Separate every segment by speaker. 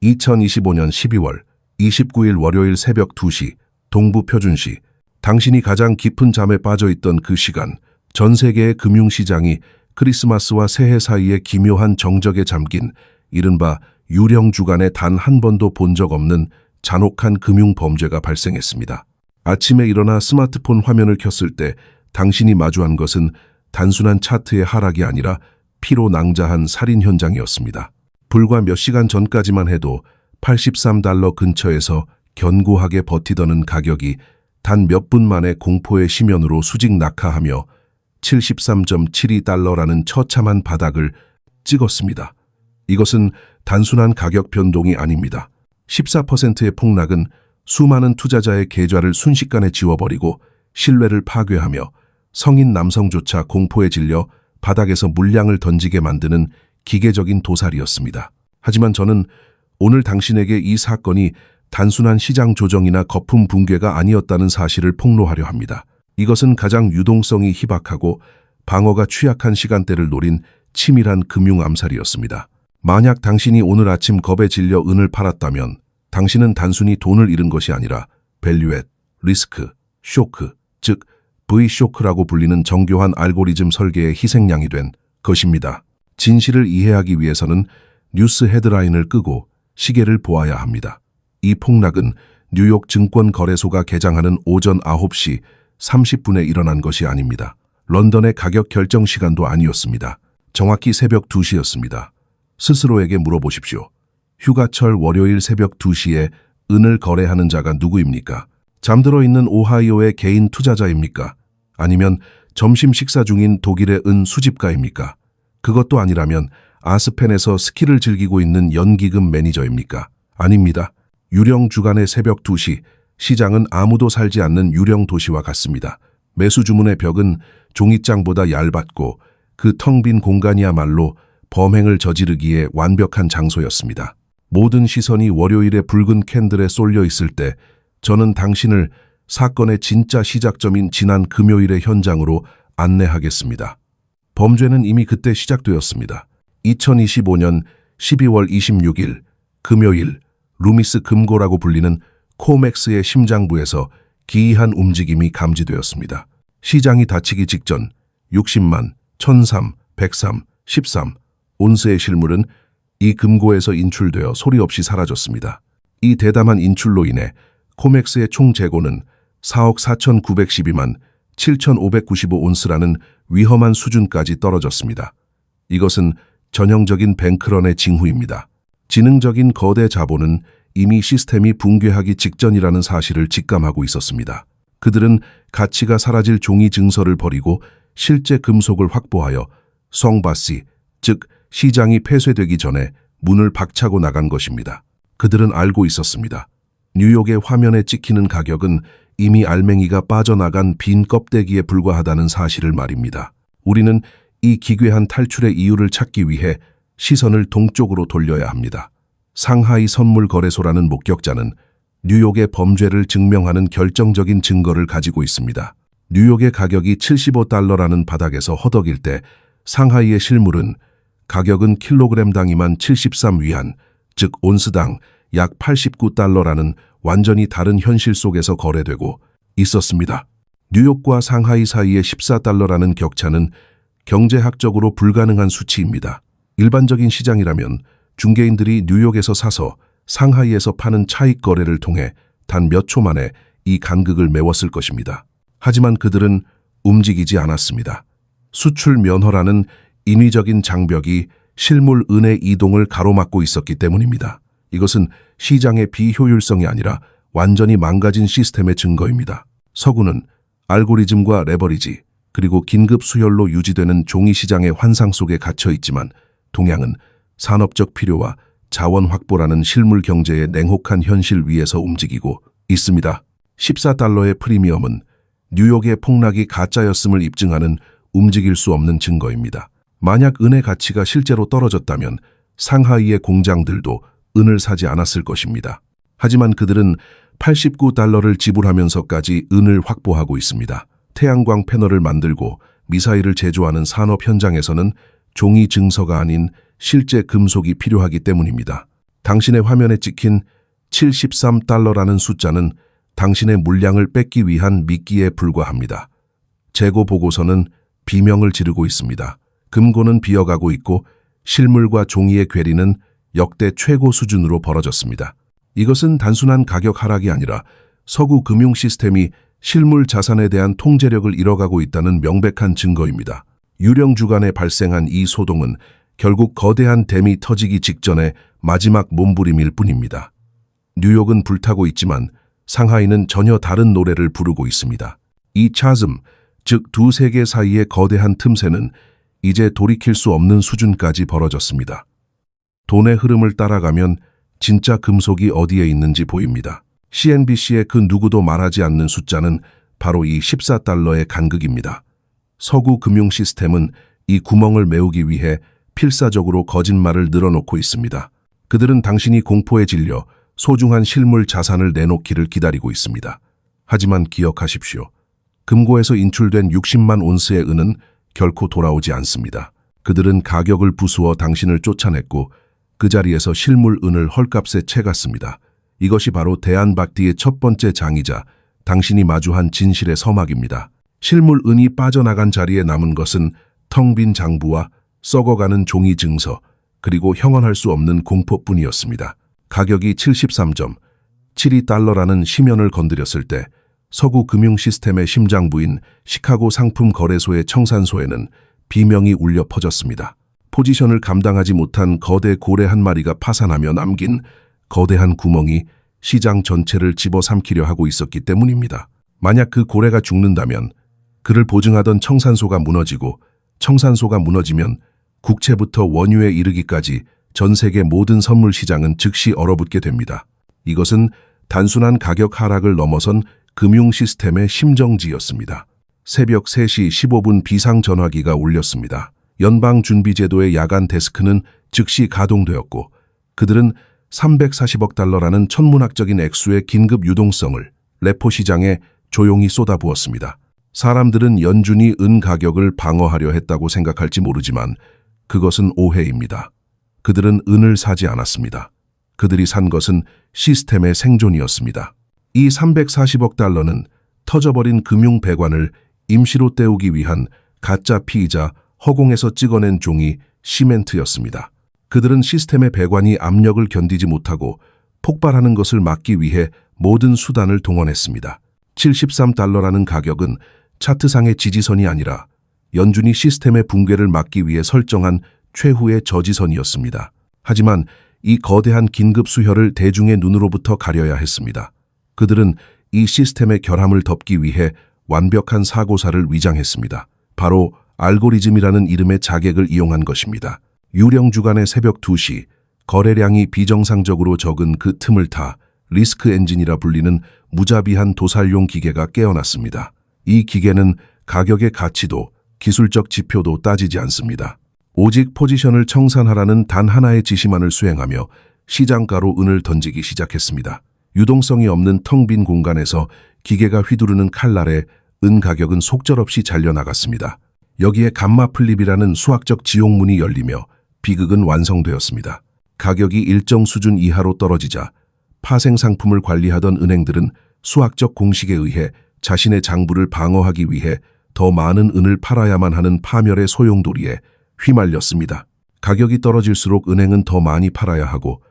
Speaker 1: 2025년 12월 29일 월요일 새벽 2시 동부 표준시. 당신이 가장 깊은 잠에 빠져있던 그 시간, 전 세계의 금융시장이 크리스마스와 새해 사이에 기묘한 정적에 잠긴 이른바 유령 주간에 단 한 번도 본 적 없는 잔혹한 금융 범죄가 발생했습니다. 아침에 일어나 스마트폰 화면을 켰을 때 당신이 마주한 것은 단순한 차트의 하락이 아니라 피로 낭자한 살인 현장이었습니다. 불과 몇 시간 전까지만 해도 $83 근처에서 견고하게 버티더는 가격이 단 몇 분 만에 공포의 심연으로 수직 낙하하며 $73.72라는 처참한 바닥을 찍었습니다. 이것은 단순한 가격 변동이 아닙니다. 14%의 폭락은 수많은 투자자의 계좌를 순식간에 지워버리고 신뢰를 파괴하며 성인 남성조차 공포에 질려 바닥에서 물량을 던지게 만드는 기계적인 도살이었습니다. 하지만 저는 오늘 당신에게 이 사건이 단순한 시장 조정이나 거품 붕괴가 아니었다는 사실을 폭로하려 합니다. 이것은 가장 유동성이 희박하고 방어가 취약한 시간대를 노린 치밀한 금융 암살이었습니다. 만약 당신이 오늘 아침 겁에 질려 은을 팔았다면 당신은 단순히 돈을 잃은 것이 아니라 밸류앳, 리스크, 쇼크, 즉 V쇼크라고 불리는 정교한 알고리즘 설계의 희생양이 된 것입니다. 진실을 이해하기 위해서는 뉴스 헤드라인을 끄고 시계를 보아야 합니다. 이 폭락은 뉴욕 증권거래소가 개장하는 오전 9시 30분에 일어난 것이 아닙니다. 런던의 가격 결정 시간도 아니었습니다. 정확히 새벽 2시였습니다. 스스로에게 물어보십시오. 휴가철 월요일 새벽 2시에 은을 거래하는 자가 누구입니까? 잠들어 있는 오하이오의 개인 투자자입니까? 아니면 점심 식사 중인 독일의 은 수집가입니까? 그것도 아니라면 아스펜에서 스키를 즐기고 있는 연기금 매니저입니까? 아닙니다. 유령 주간의 새벽 2시, 시장은 아무도 살지 않는 유령 도시와 같습니다. 매수 주문의 벽은 종이장보다 얇았고 그 텅 빈 공간이야말로 범행을 저지르기에 완벽한 장소였습니다. 모든 시선이 월요일의 붉은 캔들에 쏠려 있을 때 저는 당신을 사건의 진짜 시작점인 지난 금요일의 현장으로 안내하겠습니다. 범죄는 이미 그때 시작되었습니다. 2025년 12월 26일 금요일 루미스 금고라고 불리는 코맥스의 심장부에서 기이한 움직임이 감지되었습니다. 시장이 닫히기 직전 60만, 1003, 103, 13 온스의 실물은 이 금고에서 인출되어 소리 없이 사라졌습니다. 이 대담한 인출로 인해 코맥스의 총 재고는 4억 4,912만 7,595 온스라는 위험한 수준까지 떨어졌습니다. 이것은 전형적인 뱅크런의 징후입니다. 지능적인 거대 자본은 이미 시스템이 붕괴하기 직전이라는 사실을 직감하고 있었습니다. 그들은 가치가 사라질 종이 증서를 버리고 실제 금속을 확보하여 성바시, 즉 시장이 폐쇄되기 전에 문을 박차고 나간 것입니다. 그들은 알고 있었습니다. 뉴욕의 화면에 찍히는 가격은 이미 알맹이가 빠져나간 빈 껍데기에 불과하다는 사실을 말입니다. 우리는 이 기괴한 탈출의 이유를 찾기 위해 시선을 동쪽으로 돌려야 합니다. 상하이 선물 거래소라는 목격자는 뉴욕의 범죄를 증명하는 결정적인 증거를 가지고 있습니다. 뉴욕의 가격이 $75라는 바닥에서 허덕일 때 상하이의 실물은 가격은 킬로그램당 2,073위안, 즉 온스당 약 $89라는 완전히 다른 현실 속에서 거래되고 있었습니다. 뉴욕과 상하이 사이의 $14라는 격차는 경제학적으로 불가능한 수치입니다. 일반적인 시장이라면 중개인들이 뉴욕에서 사서 상하이에서 파는 차익 거래를 통해 단 몇 초 만에 이 간극을 메웠을 것입니다. 하지만 그들은 움직이지 않았습니다. 수출 면허라는 인위적인 장벽이 실물 은의 이동을 가로막고 있었기 때문입니다. 이것은 시장의 비효율성이 아니라 완전히 망가진 시스템의 증거입니다. 서구는 알고리즘과 레버리지, 그리고 긴급 수혈로 유지되는 종이 시장의 환상 속에 갇혀 있지만 동양은 산업적 필요와 자원 확보라는 실물 경제의 냉혹한 현실 위에서 움직이고 있습니다. $14의 프리미엄은 뉴욕의 폭락이 가짜였음을 입증하는 움직일 수 없는 증거입니다. 만약 은의 가치가 실제로 떨어졌다면 상하이의 공장들도 은을 사지 않았을 것입니다. 하지만 그들은 $89를 지불하면서까지 은을 확보하고 있습니다. 태양광 패널을 만들고 미사일을 제조하는 산업 현장에서는 종이 증서가 아닌 실제 금속이 필요하기 때문입니다. 당신의 화면에 찍힌 73달러라는 숫자는 당신의 물량을 뺏기 위한 미끼에 불과합니다. 재고 보고서는 비명을 지르고 있습니다. 금고는 비어가고 있고 실물과 종이의 괴리는 역대 최고 수준으로 벌어졌습니다. 이것은 단순한 가격 하락이 아니라 서구 금융 시스템이 실물 자산에 대한 통제력을 잃어가고 있다는 명백한 증거입니다. 유령 주간에 발생한 이 소동은 결국 거대한 댐이 터지기 직전의 마지막 몸부림일 뿐입니다. 뉴욕은 불타고 있지만 상하이는 전혀 다른 노래를 부르고 있습니다. 이 차즘, 즉 두 세계 사이의 거대한 틈새는 이제 돌이킬 수 없는 수준까지 벌어졌습니다. 돈의 흐름을 따라가면 진짜 금속이 어디에 있는지 보입니다. CNBC의 그 누구도 말하지 않는 숫자는 바로 이 14달러의 간극입니다. 서구 금융 시스템은 이 구멍을 메우기 위해 필사적으로 거짓말을 늘어놓고 있습니다. 그들은 당신이 공포에 질려 소중한 실물 자산을 내놓기를 기다리고 있습니다. 하지만 기억하십시오. 금고에서 인출된 60만 온스의 은은 결코 돌아오지 않습니다. 그들은 가격을 부수어 당신을 쫓아냈고 그 자리에서 실물 은을 헐값에 채갔습니다. 이것이 바로 대안박디의 첫 번째 장이자 당신이 마주한 진실의 서막입니다. 실물 은이 빠져나간 자리에 남은 것은 텅 빈 장부와 썩어가는 종이 증서, 그리고 형언할 수 없는 공포뿐이었습니다. 가격이 73.72달러라는 심연을 건드렸을 때 서구 금융 시스템의 심장부인 시카고 상품 거래소의 청산소에는 비명이 울려 퍼졌습니다. 포지션을 감당하지 못한 거대 고래 한 마리가 파산하며 남긴 거대한 구멍이 시장 전체를 집어삼키려 하고 있었기 때문입니다. 만약 그 고래가 죽는다면 그를 보증하던 청산소가 무너지고 청산소가 무너지면 국채부터 원유에 이르기까지 전 세계 모든 선물 시장은 즉시 얼어붙게 됩니다. 이것은 단순한 가격 하락을 넘어선 금융 시스템의 심정지였습니다. 새벽 3시 15분 비상전화기가 울렸습니다. 연방준비제도의 야간 데스크는 즉시 가동되었고 그들은 340억 달러라는 천문학적인 액수의 긴급 유동성을 레포 시장에 조용히 쏟아부었습니다. 사람들은 연준이 은 가격을 방어하려 했다고 생각할지 모르지만 그것은 오해입니다. 그들은 은을 사지 않았습니다. 그들이 산 것은 시스템의 생존이었습니다. 이 340억 달러는 터져버린 금융 배관을 임시로 때우기 위한 가짜 피이자 허공에서 찍어낸 종이 시멘트였습니다. 그들은 시스템의 배관이 압력을 견디지 못하고 폭발하는 것을 막기 위해 모든 수단을 동원했습니다. 73달러라는 가격은 차트상의 지지선이 아니라 연준이 시스템의 붕괴를 막기 위해 설정한 최후의 저지선이었습니다. 하지만 이 거대한 긴급 수혈을 대중의 눈으로부터 가려야 했습니다. 그들은 이 시스템의 결함을 덮기 위해 완벽한 사고사를 위장했습니다. 바로 알고리즘이라는 이름의 자객을 이용한 것입니다. 유령 주간의 새벽 2시, 거래량이 비정상적으로 적은 그 틈을 타 리스크 엔진이라 불리는 무자비한 도살용 기계가 깨어났습니다. 이 기계는 가격의 가치도 기술적 지표도 따지지 않습니다. 오직 포지션을 청산하라는 단 하나의 지시만을 수행하며 시장가로 은을 던지기 시작했습니다. 유동성이 없는 텅 빈 공간에서 기계가 휘두르는 칼날에 은 가격은 속절없이 잘려나갔습니다. 여기에 감마 플립이라는 수학적 지옥문이 열리며 비극은 완성되었습니다. 가격이 일정 수준 이하로 떨어지자 파생 상품을 관리하던 은행들은 수학적 공식에 의해 자신의 장부를 방어하기 위해 더 많은 은을 팔아야만 하는 파멸의 소용돌이에 휘말렸습니다. 가격이 떨어질수록 은행은 더 많이 팔아야 하고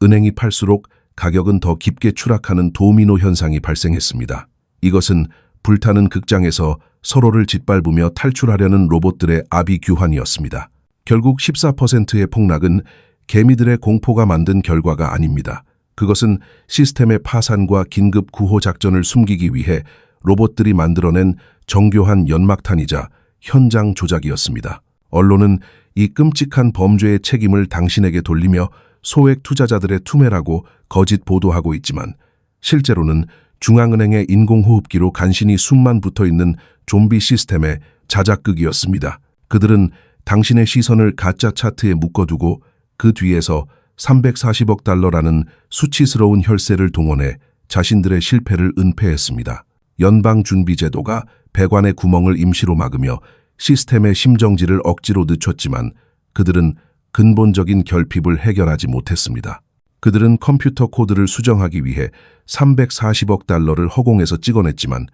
Speaker 1: 은행이 팔수록 가격은 더 깊게 추락하는 도미노 현상이 발생했습니다. 이것은 불타는 극장에서 서로를 짓밟으며 탈출하려는 로봇들의 아비규환이었습니다. 결국 14%의 폭락은 개미들의 공포가 만든 결과가 아닙니다. 그것은 시스템의 파산과 긴급 구호 작전을 숨기기 위해 로봇들이 만들어낸 정교한 연막탄이자 현장 조작이었습니다. 언론은 이 끔찍한 범죄의 책임을 당신에게 돌리며 소액 투자자들의 투매라고 거짓 보도하고 있지만 실제로는 중앙은행의 인공호흡기로 간신히 숨만 붙어있는 좀비 시스템의 자작극이었습니다. 그들은 당신의 시선을 가짜 차트에 묶어두고 그 뒤에서 340억 달러라는 수치스러운 혈세를 동원해 자신들의 실패를 은폐했습니다. 연방준비제도가 배관의 구멍을 임시로 막으며 시스템의 심정지를 억지로 늦췄지만 그들은 근본적인 결핍을 해결하지 못했습니다. 그들은 컴퓨터 코드를 수정하기 위해 340억 달러를 허공에서 찍어냈지만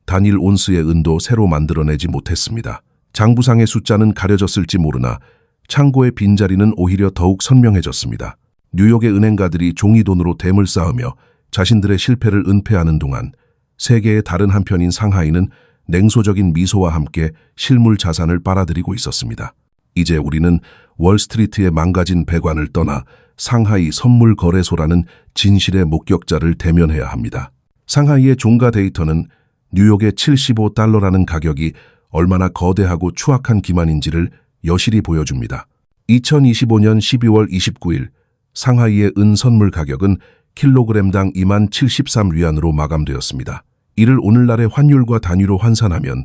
Speaker 1: 단일 온스의 은도 새로 만들어내지 못했습니다. 장부상의 숫자는 가려졌을지 모르나 창고의 빈자리는 오히려 더욱 선명해졌습니다. 뉴욕의 은행가들이 종이돈으로 댐을 쌓으며 자신들의 실패를 은폐하는 동안 세계의 다른 한편인 상하이는 냉소적인 미소와 함께 실물 자산을 빨아들이고 있었습니다. 이제 우리는 월스트리트의 망가진 배관을 떠나 상하이 선물 거래소라는 진실의 목격자를 대면해야 합니다. 상하이의 종가 데이터는 뉴욕의 75달러라는 가격이 얼마나 거대하고 추악한 기만인지를 여실히 보여줍니다. 2025년 12월 29일 상하이의 은 선물 가격은 킬로그램당 20,073위안으로 마감되었습니다. 이를 오늘날의 환율과 단위로 환산하면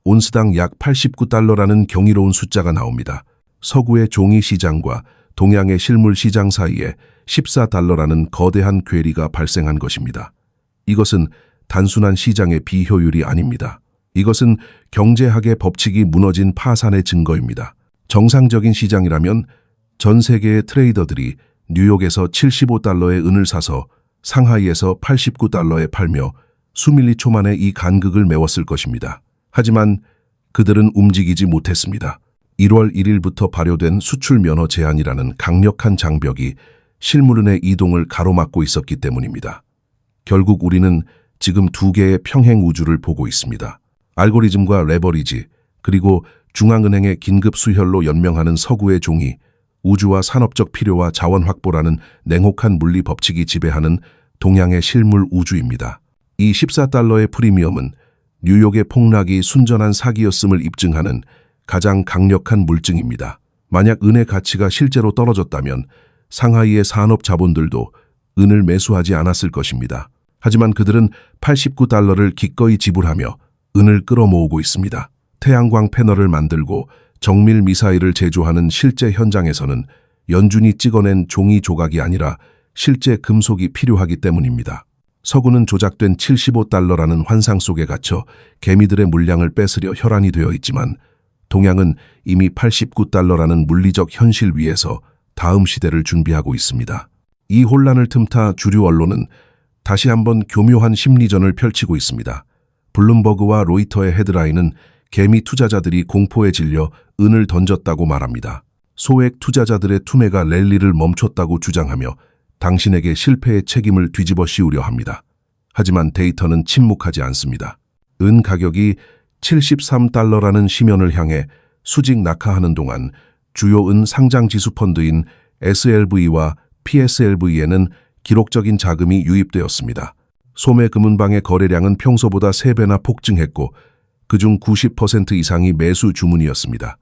Speaker 1: 온스당 약 89달러라는 경이로운 숫자가 나옵니다. 서구의 종이 시장과 동양의 실물 시장 사이에 14달러라는 거대한 괴리가 발생한 것입니다. 이것은 단순한 시장의 비효율이 아닙니다. 이것은 경제학의 법칙이 무너진 파산의 증거입니다. 정상적인 시장이라면 전 세계의 트레이더들이 뉴욕에서 75달러의 은을 사서 상하이에서 89달러에 팔며 수밀리초 만에 이 간극을 메웠을 것입니다. 하지만 그들은 움직이지 못했습니다. 1월 1일부터 발효된 수출 면허 제한이라는 강력한 장벽이 실물은의 이동을 가로막고 있었기 때문입니다. 결국 우리는 지금 두 개의 평행 우주를 보고 있습니다. 알고리즘과 레버리지, 그리고 중앙은행의 긴급 수혈로 연명하는 서구의 종이, 우주와 산업적 필요와 자원 확보라는 냉혹한 물리 법칙이 지배하는 동양의 실물 우주입니다. 이 14달러의 프리미엄은 뉴욕의 폭락이 순전한 사기였음을 입증하는 가장 강력한 물증입니다. 만약 은의 가치가 실제로 떨어졌다면 상하이의 산업 자본들도 은을 매수하지 않았을 것입니다. 하지만 그들은 89달러를 기꺼이 지불하며 은을 끌어모으고 있습니다. 태양광 패널을 만들고 정밀 미사일을 제조하는 실제 현장에서는 연준이 찍어낸 종이 조각이 아니라 실제 금속이 필요하기 때문입니다. 서구는 조작된 75달러라는 환상 속에 갇혀 개미들의 물량을 뺏으려 혈안이 되어 있지만 동양은 이미 89달러라는 물리적 현실 위에서 다음 시대를 준비하고 있습니다. 이 혼란을 틈타 주류 언론은 다시 한번 교묘한 심리전을 펼치고 있습니다. 블룸버그와 로이터의 헤드라인은 개미 투자자들이 공포에 질려 은을 던졌다고 말합니다. 소액 투자자들의 투매가 랠리를 멈췄다고 주장하며 당신에게 실패의 책임을 뒤집어 씌우려 합니다. 하지만 데이터는 침묵하지 않습니다. 은 가격이 73달러라는 심연을 향해 수직 낙하하는 동안 주요 은 상장 지수 펀드인 SLV와 PSLV에는 기록적인 자금이 유입되었습니다. 소매 금은방의 거래량은 평소보다 3배나 폭증했고 그중 90% 이상이 매수 주문이었습니다.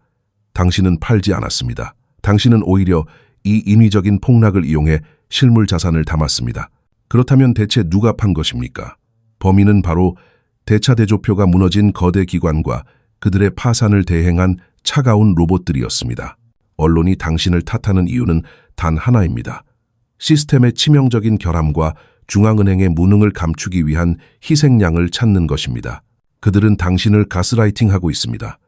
Speaker 1: 당신은 팔지 않았습니다. 당신은 오히려 이 인위적인 폭락을 이용해 실물 자산을 담았습니다. 그렇다면 대체 누가 판 것입니까? 범인은 바로 대차대조표가 무너진 거대 기관과 그들의 파산을 대행한 차가운 로봇들이었습니다. 언론이 당신을 탓하는 이유는 단 하나입니다. 시스템의 치명적인 결함과 중앙은행의 무능을 감추기 위한 희생양을 찾는 것입니다. 그들은 당신을 가스라이팅하고 있습니다.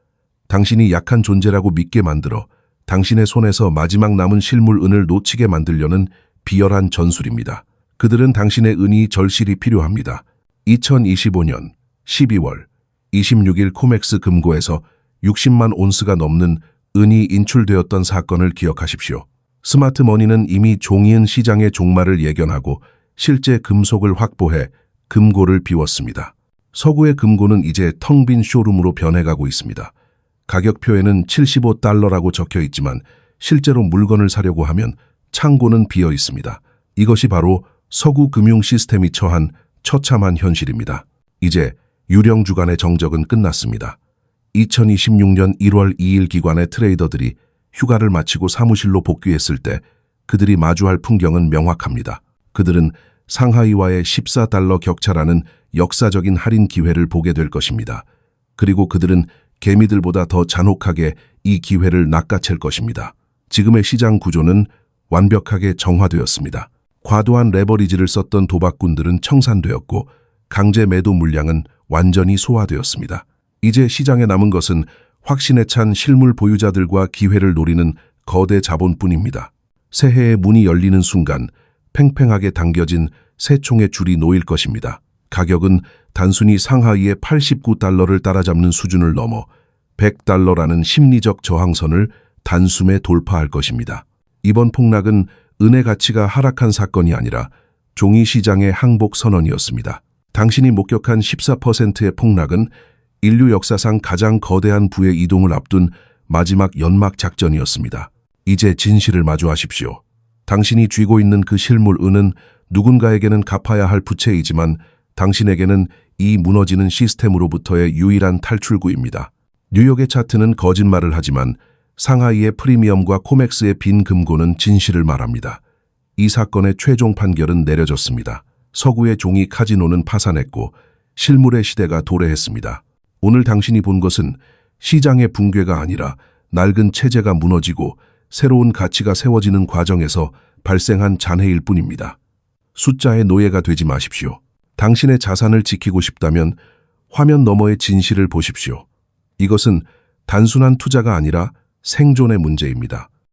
Speaker 1: 당신이 약한 존재라고 믿게 만들어 당신의 손에서 마지막 남은 실물 은을 놓치게 만들려는 비열한 전술입니다. 그들은 당신의 은이 절실히 필요합니다. 2025년 12월 26일 코맥스 금고에서 60만 온스가 넘는 은이 인출되었던 사건을 기억하십시오. 스마트머니는 이미 종이은 시장의 종말을 예견하고 실제 금속을 확보해 금고를 비웠습니다. 서구의 금고는 이제 텅 빈 쇼룸으로 변해가고 있습니다. 가격표에는 75달러라고 적혀 있지만 실제로 물건을 사려고 하면 창고는 비어 있습니다. 이것이 바로 서구 금융 시스템이 처한 처참한 현실입니다. 이제 유령 주간의 정적은 끝났습니다. 2026년 1월 2일 기관의 트레이더들이 휴가를 마치고 사무실로 복귀했을 때 그들이 마주할 풍경은 명확합니다. 그들은 상하이와의 14달러 격차라는 역사적인 할인 기회를 보게 될 것입니다. 그리고 그들은 개미들보다 더 잔혹하게 이 기회를 낚아챌 것입니다. 지금의 시장 구조는 완벽하게 정화되었습니다. 과도한 레버리지를 썼던 도박꾼들은 청산되었고 강제 매도 물량은 완전히 소화되었습니다. 이제 시장에 남은 것은 확신에 찬 실물 보유자들과 기회를 노리는 거대 자본뿐입니다. 새해의 문이 열리는 순간 팽팽하게 당겨진 세 총의 줄이 놓일 것입니다. 가격은 단순히 상하이의 89달러를 따라잡는 수준을 넘어 100달러라는 심리적 저항선을 단숨에 돌파할 것입니다. 이번 폭락은 은의 가치가 하락한 사건이 아니라 종이 시장의 항복 선언이었습니다. 당신이 목격한 14%의 폭락은 인류 역사상 가장 거대한 부의 이동을 앞둔 마지막 연막 작전이었습니다. 이제 진실을 마주하십시오. 당신이 쥐고 있는 그 실물 은은 누군가에게는 갚아야 할 부채이지만 당신에게는 이 무너지는 시스템으로부터의 유일한 탈출구입니다. 뉴욕의 차트는 거짓말을 하지만 상하이의 프리미엄과 코맥스의 빈 금고는 진실을 말합니다. 이 사건의 최종 판결은 내려졌습니다. 서구의 종이 카지노는 파산했고 실물의 시대가 도래했습니다. 오늘 당신이 본 것은 시장의 붕괴가 아니라 낡은 체제가 무너지고 새로운 가치가 세워지는 과정에서 발생한 잔해일 뿐입니다. 숫자의 노예가 되지 마십시오. 당신의 자산을 지키고 싶다면 화면 너머의 진실을 보십시오. 이것은 단순한 투자가 아니라 생존의 문제입니다.